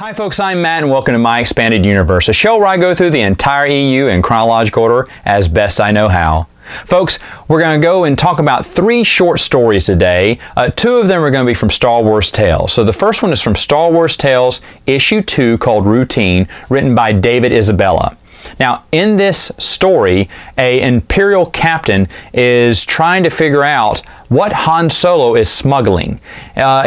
Hi folks, I'm Matt and welcome to My Expanded Universe, a show where I go through the entire EU in chronological order as best I know how. Folks, we're going to go and talk about 3 short stories today. 2 of them are going to be from Star Wars Tales. So the first one is from Star Wars Tales, issue 2, called Routine, written by David Isabella. Now, in this story, an Imperial captain is trying to figure out what Han Solo is smuggling.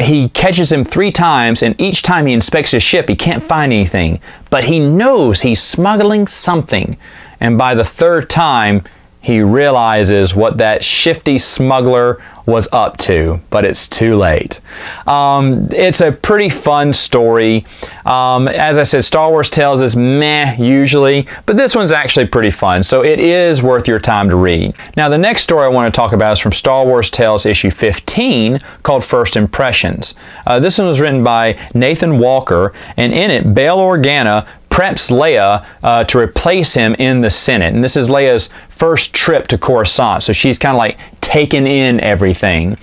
He catches him 3 times, and each time he inspects his ship, he can't find anything. But he knows he's smuggling something. And by the 3rd time, he realizes what that shifty smuggler was up to, but it's too late. It's a pretty fun story. As I said, Star Wars Tales is meh usually, but this one's actually pretty fun, so it is worth your time to read. Now, the next story I want to talk about is from Star Wars Tales issue 15, called First Impressions. This one was written by Nathan Walker, and in it, Bail Organa preps Leia to replace him in the Senate. And this is Leia's first trip to Coruscant, so she's kind of like taken in everything.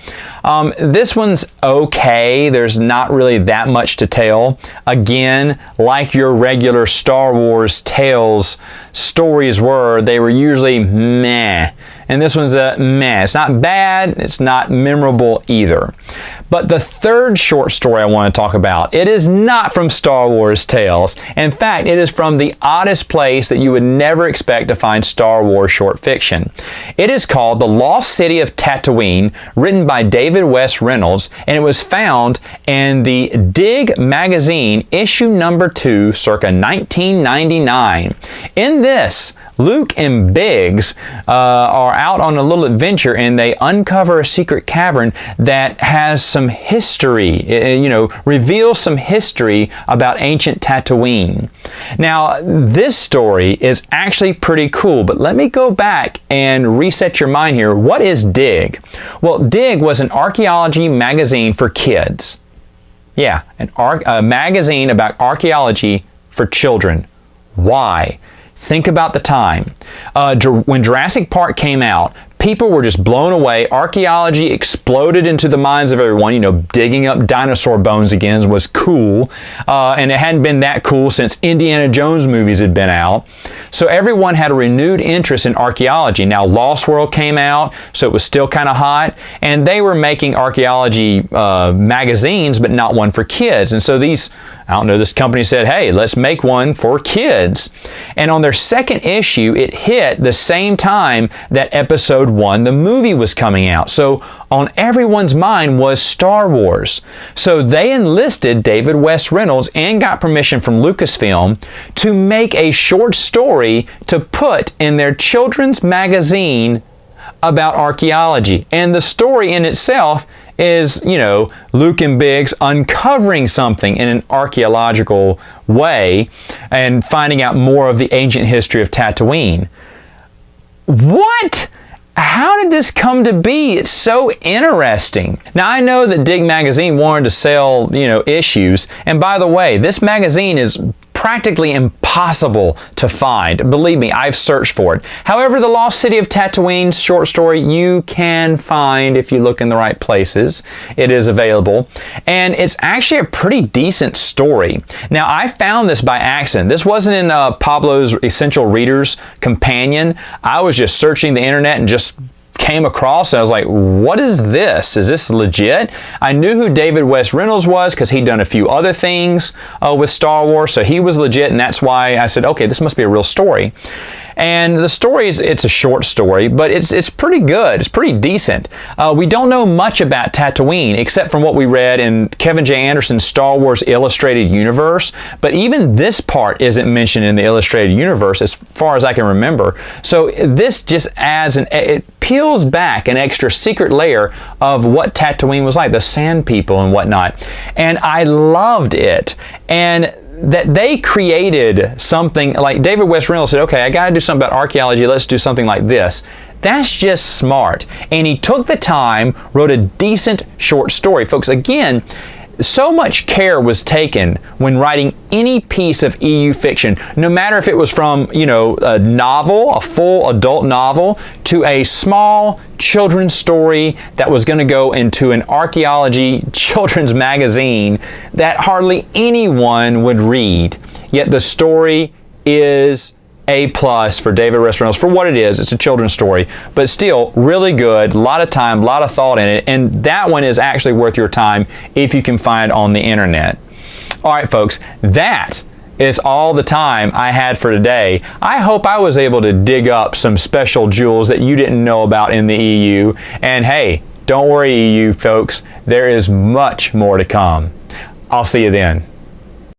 This one's okay. There's not really that much to tell. Again, like your regular Star Wars Tales stories were, they were usually meh. And this one's a meh. It's not bad, it's not memorable either. But the 3rd short story I want to talk about, it is not from Star Wars Tales. In fact, it is from the oddest place that you would never expect to find Star Wars short fiction. It is called The Lost City of Tatooine, written by David West Reynolds, and it was found in the Dig magazine, issue number 2, circa 1999. In this, Luke and Biggs are out on a little adventure, and they uncover a secret cavern that has some history, reveals some history about ancient Tatooine. Now, this story is actually pretty cool, but let me go back and reset your mind here. What is Dig? Well, Dig was an archaeology magazine for kids. Yeah, a magazine about archaeology for children. Why? Think about the time. When Jurassic Park came out, people were just blown away. Archaeology exploded into the minds of everyone. Digging up dinosaur bones again was cool. And it hadn't been that cool since Indiana Jones movies had been out. So everyone had a renewed interest in archaeology. Now, Lost World came out, so it was still kind of hot. And they were making archaeology magazines, but not one for kids. And so this company said, hey, let's make one for kids. And on their 2nd issue, it hit the same time that episode 1, the movie, was coming out. So on everyone's mind was Star Wars. So they enlisted David West Reynolds and got permission from Lucasfilm to make a short story to put in their children's magazine about archaeology. And the story in itself is, Luke and Biggs uncovering something in an archaeological way and finding out more of the ancient history of Tatooine. What? How did this come to be? It's so interesting. Now, I know that Dig Magazine wanted to sell, issues. And by the way, this magazine is practically impossible to find. Believe me, I've searched for it. However, The Lost City of Tatooine short story you can find if you look in the right places. It is available. And it's actually a pretty decent story. Now, I found this by accident. This wasn't in Pablo's Essential Readers Companion. I was just searching the internet and just came across and I was like, what is this? Is this legit? I knew who David West Reynolds was because he'd done a few other things with Star Wars, so he was legit, and that's why I said, okay, this must be a real story. And the story it's a short story, but it's pretty good. It's pretty decent. We don't know much about Tatooine, except from what we read in Kevin J. Anderson's Star Wars Illustrated Universe. But even this part isn't mentioned in the Illustrated Universe, as far as I can remember. So this just adds, it peels back an extra secret layer of what Tatooine was like, the Sand People and whatnot. And I loved it. And that they created something like David West Reynolds said, okay, I got to do something about archaeology. Let's do something like this. That's just smart. And he took the time, wrote a decent short story. Folks, again, So much care was taken when writing any piece of EU fiction, no matter if it was from, a novel, a full adult novel, to a small children's story that was going to go into an archaeology children's magazine that hardly anyone would read. Yet the story is A+ for David Reynolds for what it is. It's a children's story, but still really good. A lot of time, a lot of thought in it, and that one is actually worth your time if you can find on the internet. All right, folks, that is all the time I had for today. I hope I was able to dig up some special jewels that you didn't know about in the EU. And hey, don't worry, EU folks, there is much more to come. I'll see you then.